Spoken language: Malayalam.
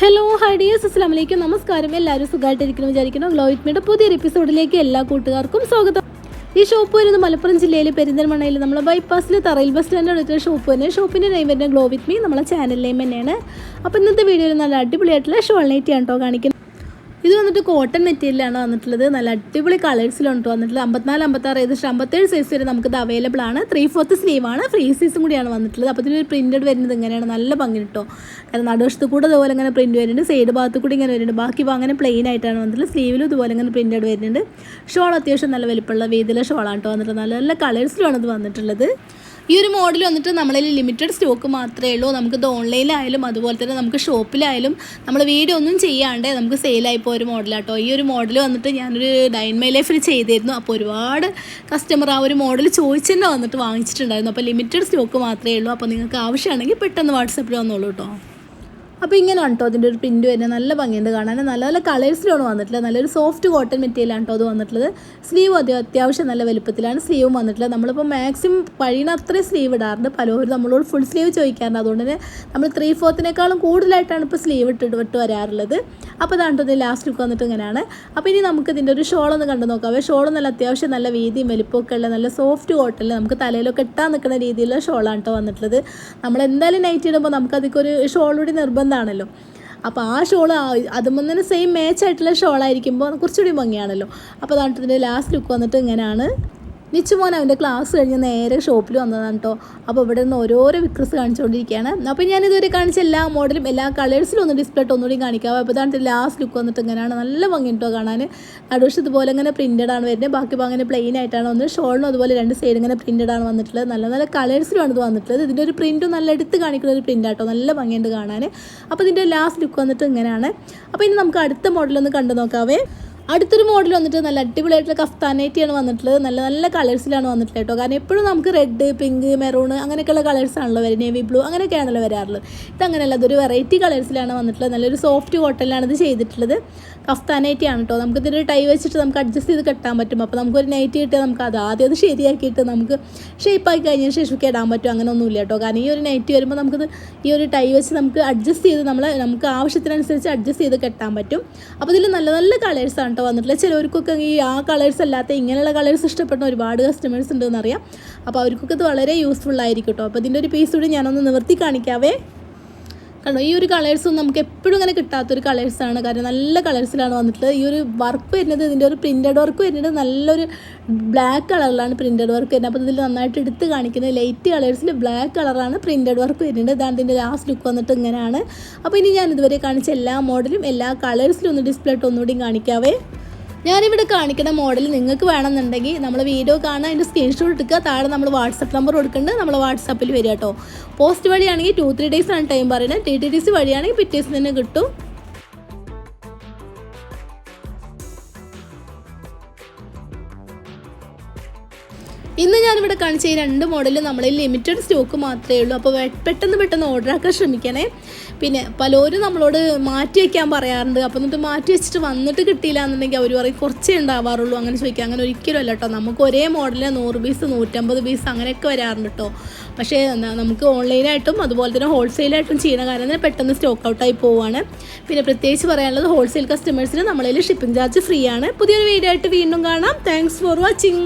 ഹലോ ഹൈ ഡിയേഴ്സ്, അസ്സലാമു അലൈക്കും. നമസ്കാരം. എല്ലാവരും സുഖമായിട്ടിരിക്കണം വിചാരിക്കണം. ഗ്ലോ വിത്ത് മീയുടെ പുതിയൊരു എപ്പിസോഡിലേക്ക് എല്ലാ കൂട്ടുകാർക്കും സ്വാഗതം. ഈ ഷോപ്പ് വരുന്നത് മലപ്പുറം ജില്ലയിലെ പെരിന്തൽമണ്ണയിൽ നമ്മളെ ബൈപ്പാസിൽ തറയിൽ ബസ് സ്റ്റാൻഡ് അടുത്തുള്ള ഷോപ്പ് തന്നെ. ഷോപ്പിൻ്റെ നെയിം വരുന്നത് ഗ്ലോ വിത്ത് മീ, നമ്മളെ ചാനൽ നെയിം തന്നെയാണ്. അപ്പോൾ ഇന്നത്തെ വീഡിയോയിൽ നല്ല അടിപൊളിയായിട്ടുള്ള ഷോൾ നൈറ്റി ആണ് കേട്ടോ കാണിക്കുന്നത്. ഇത് വന്നിട്ട് കോട്ടൺ മെറ്റീരിയലാണ് വന്നിട്ടുള്ളത്. നല്ല അടിപൊളി കളേഴ്സിലാണ് കേട്ടോ വന്നിട്ടുള്ളത്. 54, 56 ഏകദേശം 57 സൈസ് വരെ നമുക്കിത് അവൈലബിൾ ആണ്. 3/4 സ്ലീവാണ്, ഫ്രീ സൈസും കൂടിയാണ് വന്നിട്ടുള്ളത്. അപ്പോൾ ഇതിനൊരു പ്രിൻറ്റഡ് വരുന്നത് ഇങ്ങനെയാണ്. നല്ല ഭംഗി കിട്ടോ. കാരണം നടുവശത്ത് കൂടെ ഇതുപോലെ ഇങ്ങനെ പ്രിൻറ്റ് വരുന്നുണ്ട്, സൈഡ് ഭാഗത്ത് കൂടി ഇങ്ങനെ വരുന്നുണ്ട്. ബാക്കി അങ്ങനെ പ്ലെയിൻ ആയിട്ടാണ് വന്നിട്ടുള്ളത്. സ്ലീവിലും ഇതുപോലെ ഇങ്ങനെ പ്രിൻറ്റഡ് വരുന്നുണ്ട്. ഷോൾ അത്യാവശ്യം നല്ല വലിപ്പമുള്ള വീതിയിലെ ഷോളാണ് കേട്ടോ വന്നിട്ടുള്ളത്. നല്ല നല്ല കളേഴ്സിലാണ് ഇത് വന്നിട്ടുള്ളത്. ഈ ഒരു മോഡൽ വന്നിട്ട് നമ്മളിൽ ലിമിറ്റഡ് സ്റ്റോക്ക് മാത്രമേ ഉള്ളൂ. നമുക്കിത് ഓൺലൈനിലായാലും അതുപോലെ തന്നെ നമുക്ക് ഷോപ്പിലായാലും നമ്മൾ വീഡിയോ ഒന്നും ചെയ്യാണ്ട് നമുക്ക് സെയിലായി പോയ ഒരു മോഡലാട്ടോ. ഈ ഒരു മോഡൽ വന്നിട്ട് ഞാനൊരു 9 മൈ ലൈഫിൽ ചെയ്തിരുന്നു. അപ്പോൾ ഒരുപാട് കസ്റ്റമർ ആ ഒരു മോഡൽ ചോദിച്ചു തന്നെ വന്നിട്ട് വാങ്ങിച്ചിട്ടുണ്ടായിരുന്നു. അപ്പോൾ ലിമിറ്റഡ് സ്റ്റോക്ക് മാത്രമേ ഉള്ളൂ. അപ്പോൾ നിങ്ങൾക്ക് ആവശ്യമാണെങ്കിൽ പെട്ടെന്ന് വാട്സപ്പിൽ വന്നോളൂ കേട്ടോ. അപ്പോൾ ഇങ്ങനെയാണ് കേട്ടോ അതിൻ്റെ ഒരു പ്രിൻറ്റ് വരുന്നത്. നല്ല ഭംഗിയുണ്ട് കാണാൻ. നല്ല നല്ല കളേഴ്സിലാണ് വന്നിട്ടുള്ളത്. നല്ലൊരു സോഫ്റ്റ് കോട്ടൺ മെറ്റീരിയലാണ് കേട്ടോ അത് വന്നിട്ടുള്ളത്. സ്ലീവ് അത്യാവശ്യം നല്ല വലുപ്പത്തിലാണ് സ്ലീവും വന്നിട്ടുള്ളത്. നമ്മളിപ്പോൾ മാക്സിമം കഴിയുന്ന അത്രയും സ്ലീവ് ഇടാറുണ്ട്. പലരും നമ്മളോട് ഫുൾ സ്ലീവ് ചോദിക്കാറുണ്ട്. അതുകൊണ്ട് തന്നെ നമ്മൾ 3/4 കൂടുതലായിട്ടാണ് ഇപ്പോൾ സ്ലീവ് ഇട്ട് വരാറുള്ളത്. അപ്പോൾ അതാണ് കേട്ടോ ലാസ്റ്റ് ലുക്ക് വന്നിട്ട് ഇങ്ങനെയാണ്. അപ്പോൾ ഇനി നമുക്ക് ഇതിൻ്റെ ഒരു ഷോളൊന്ന് കണ്ടു നോക്കാം. ഷോൾ നല്ല അത്യാവശ്യം നല്ല വീതിയും വലിപ്പമൊക്കെ ഉള്ള നല്ല സോഫ്റ്റ് കോട്ടണിൽ നമുക്ക് തലയിലൊക്കെ ഇട്ടാൻ നിൽക്കുന്ന രീതിയിലുള്ള ഷോളാണ് കേട്ടോ വന്നിട്ടുള്ളത്. നമ്മൾ എന്തായാലും നൈറ്റ് ഇടുമ്പോൾ നമുക്കതൊക്കെ ഒരു ഷോളൂടി നിർബന്ധമാണല്ലോ. അപ്പോൾ ആ ഷോൾ അതുമ്പോൾ തന്നെ സെയിം മാച്ച് ആയിട്ടുള്ള ഷോളായിരിക്കുമ്പോൾ കുറച്ചുകൂടി ഭംഗിയാണല്ലോ. അപ്പോൾ അതാണ് ഇതിൻ്റെ ലാസ്റ്റ് ലുക്ക് വന്നിട്ട് ഇങ്ങനെയാണ്. നിച്ചുമോൻ അവൻ്റെ ക്ലാസ് കഴിഞ്ഞ് നേരെ ഷോപ്പിൽ വന്നതാണ് കേട്ടോ. അപ്പോൾ ഇവിടെ നിന്ന് ഓരോരോ വിക്രസ് കാണിച്ചുകൊണ്ടിരിക്കുകയാണ്. അപ്പോൾ ഞാനിതുവരെ കാണിച്ച എല്ലാ മോഡലും എല്ലാ കളേഴ്സിലും ഒന്ന് ഡിസ്പ്ലേ ഒന്നുകൂടി കാണിക്കാം. അപ്പോൾ ഇതാണ് ലാസ്റ്റ് ലുക്ക് വന്നിട്ട് ഇങ്ങനെയാണ്. നല്ല ഭംഗി കേട്ടോ കാണാൻ. നടുവശം ഇതുപോലെ ഇങ്ങനെ പ്രിൻറ്റഡ് ആണ് വരുന്നത്. ബാക്കി അങ്ങനെ പ്ലെയിൻ ആയിട്ടാണ് വന്നത്. ഷോളിനും അതുപോലെ 2 സൈഡ് ഇങ്ങനെ പ്രിൻറ്റഡ് ആണ് വന്നിട്ടുള്ളത്. നല്ല നല്ല കളേഴ്സിലുമാണ് ഇത് വന്നിട്ടുള്ളത്. ഇതിൻ്റെ ഒരു പ്രിൻറ്റും നല്ല എടുത്ത് കാണിക്കുന്ന ഒരു പ്രിൻ്റ് ആട്ടോ. നല്ല ഭംഗിയുണ്ട് കാണാൻ. അപ്പോൾ ഇതിൻ്റെ ലാസ്റ്റ് ലുക്ക് വന്നിട്ട് ഇങ്ങനെയാണ്. അപ്പോൾ ഇനി നമുക്ക് അടുത്ത മോഡലൊന്ന് കണ്ടു നോക്കാവേ. അടുത്തൊരു മോഡൽ വന്നിട്ട് നല്ല അടിപൊളിയായിട്ടുള്ള കഫ്താനൈറ്റിയാണ് വന്നിട്ടുള്ളത്. നല്ല നല്ല കളേഴ്സിലാണ് വന്നിട്ടുള്ളത് കേട്ടോ. കാരണം എപ്പോഴും നമുക്ക് റെഡ്, പിങ്ക്, മെറൂൺ അങ്ങനെയൊക്കെയുള്ള കളേഴ്സാണല്ലോ വരും. നേവി ബ്ലൂ അങ്ങനെയൊക്കെയാണല്ലോ വരാറുള്ളത്. ഇതങ്ങനെയല്ല, അതൊരു വെറൈറ്റി കളേഴ്സിലാണ് വന്നിട്ടുള്ളത്. നല്ലൊരു സോഫ്റ്റ് കോട്ടണിലാണ് ഇത് ചെയ്തിട്ടുള്ളത്. കഫ്താനൈറ്റിയാണ് കേട്ടോ. നമുക്ക് ഇതിൻ്റെ ടൈ വെച്ചിട്ട് നമുക്ക് അഡ്ജസ്റ്റ് ചെയ്ത് കെട്ടാൻ പറ്റും. അപ്പോൾ നമുക്കൊരു നൈറ്റി കിട്ടിയാൽ നമുക്ക് ആദ്യം അത് ശരിയാക്കിയിട്ട് നമുക്ക് ഷേപ്പാക്കി കഴിഞ്ഞതിന് ശേഷം ഇടാൻ പറ്റും. അങ്ങനെ ഒന്നുമില്ല കേട്ടോ. കാരണം ഈ ഒരു നൈറ്റി വരുമ്പോൾ നമുക്കത് ഈ ഒരു ടൈ വെച്ച് നമുക്ക് അഡ്ജസ്റ്റ് ചെയ്ത് നമുക്ക് ആവശ്യത്തിനനുസരിച്ച് അഡ്ജസ്റ്റ് ചെയ്ത് കെട്ടാൻ പറ്റും. അപ്പോൾ ഇതിൽ നല്ല നല്ല കളേഴ്സാണ് വന്നിട്ടില്ല. ചിലവർക്കൊക്കെ ഈ ആ കളേഴ്സ് അല്ലാത്ത ഇങ്ങനെയുള്ള കളേഴ്സ് ഇഷ്ടപ്പെടുന്ന ഒരുപാട് കസ്റ്റമേഴ്സ് ഉണ്ടെന്ന് അറിയാം. അപ്പോൾ അവർക്കൊക്കെ ഇത് വളരെ യൂസ്ഫുൾ ആയിരിക്കും കേട്ടോ. അപ്പോൾ ഇതിൻ്റെ ഒരു പീസ് കൂടി ഞാനൊന്ന് നിവർത്തി കാണിക്കാവേ. കണ്ടോ, ഈ ഒരു കളേഴ്സൊന്നും നമുക്ക് എപ്പോഴും ഇങ്ങനെ കിട്ടാത്തൊരു കളേഴ്സാണ്. കാരണം നല്ല കളേഴ്സിലാണ് വന്നിട്ടുള്ളത്. ഈ ഒരു വർക്ക് വരുന്നത്, ഇതിൻ്റെ ഒരു പ്രിൻറ്റഡ് വർക്ക് വരുന്നത് നല്ലൊരു ബ്ലാക്ക് കളറിലാണ് പ്രിൻറ്റഡ് വർക്ക് വരുന്നത്. അപ്പോൾ ഇതിൽ നന്നായിട്ട് എടുത്ത് കാണിക്കുന്നത് ലൈറ്റ് കളേഴ്സിൽ ബ്ലാക്ക് കളറാണ് പ്രിൻറ്റഡ് വർക്ക് വരുന്നത്. ഇതാണ് ഇതിൻ്റെ ലാസ്റ്റ് ലുക്ക് വന്നിട്ട് ഇങ്ങനെയാണ്. അപ്പോൾ ഇനി ഞാൻ ഇതുവരെ കാണിച്ച എല്ലാ മോഡലും എല്ലാ കളേഴ്സിലും ഒന്ന് ഡിസ്പ്ലേ ഇട്ട് ഒന്നുകൂടി കാണിക്കാവേ. ഞാനിവിടെ കാണിക്കുന്ന മോഡൽ നിങ്ങൾക്ക് വേണമെന്നുണ്ടെങ്കിൽ നമ്മൾ വീഡിയോ കാണാൻ അതിൻ്റെ സ്ക്രീൻഷോട്ട് എടുക്കുക. താഴെ നമ്മൾ വാട്സപ്പ് നമ്പർ കൊടുക്കുന്നുണ്ട്. നമ്മൾ വാട്സപ്പിൽ വരിക കേട്ടോ. പോസ്റ്റ് വഴിയാണെങ്കിൽ 2-3 ഡേയ്സ് ആണ് ടൈം പറയുന്നത്. TTDC വഴിയാണെങ്കിൽ പിറ്റേ ദിവസം തന്നെ കിട്ടും. ഇന്ന് ഞാനിവിടെ കാണിച്ച ഈ 2 മോഡലും നമ്മളിൽ ലിമിറ്റഡ് സ്റ്റോക്ക് മാത്രമേ ഉള്ളൂ. അപ്പോൾ പെട്ടെന്ന് ഓർഡർ ആക്കാൻ ശ്രമിക്കണേ. പിന്നെ പലരും നമ്മളോട് മാറ്റി വയ്ക്കാൻ പറയാറുണ്ട്. അപ്പോൾ എന്നിട്ട് മാറ്റി വെച്ചിട്ട് വന്നിട്ട് കിട്ടിയില്ല എന്നുണ്ടെങ്കിൽ അവർ പറയും കുറച്ചേ ഉണ്ടാവാറുള്ളൂ അങ്ങനെ ചോദിക്കുക. അങ്ങനെ ഒരിക്കലും അല്ല കേട്ടോ. നമുക്ക് ഒരേ മോഡലിൽ 100 പീസ് 150 പീസ് അങ്ങനെയൊക്കെ വരാറുണ്ട് കേട്ടോ. പക്ഷേ നമുക്ക് ഓൺലൈനായിട്ടും അതുപോലെ തന്നെ ഹോൾസെയിലായിട്ടും ചെയ്യുന്ന കാരണം തന്നെ പെട്ടെന്ന് സ്റ്റോക്ക് ഔട്ടായി പോവുകയാണ്. പിന്നെ പ്രത്യേകിച്ച് പറയാനുള്ളത് ഹോൾസെയിൽ കസ്റ്റമേഴ്സിന് നമ്മളിൽ ഷിപ്പിംഗ് ചാർജ് ഫ്രീ ആണ്. പുതിയൊരു വീഡിയോ ആയിട്ട് വീണ്ടും കാണാം. Thanks for watching.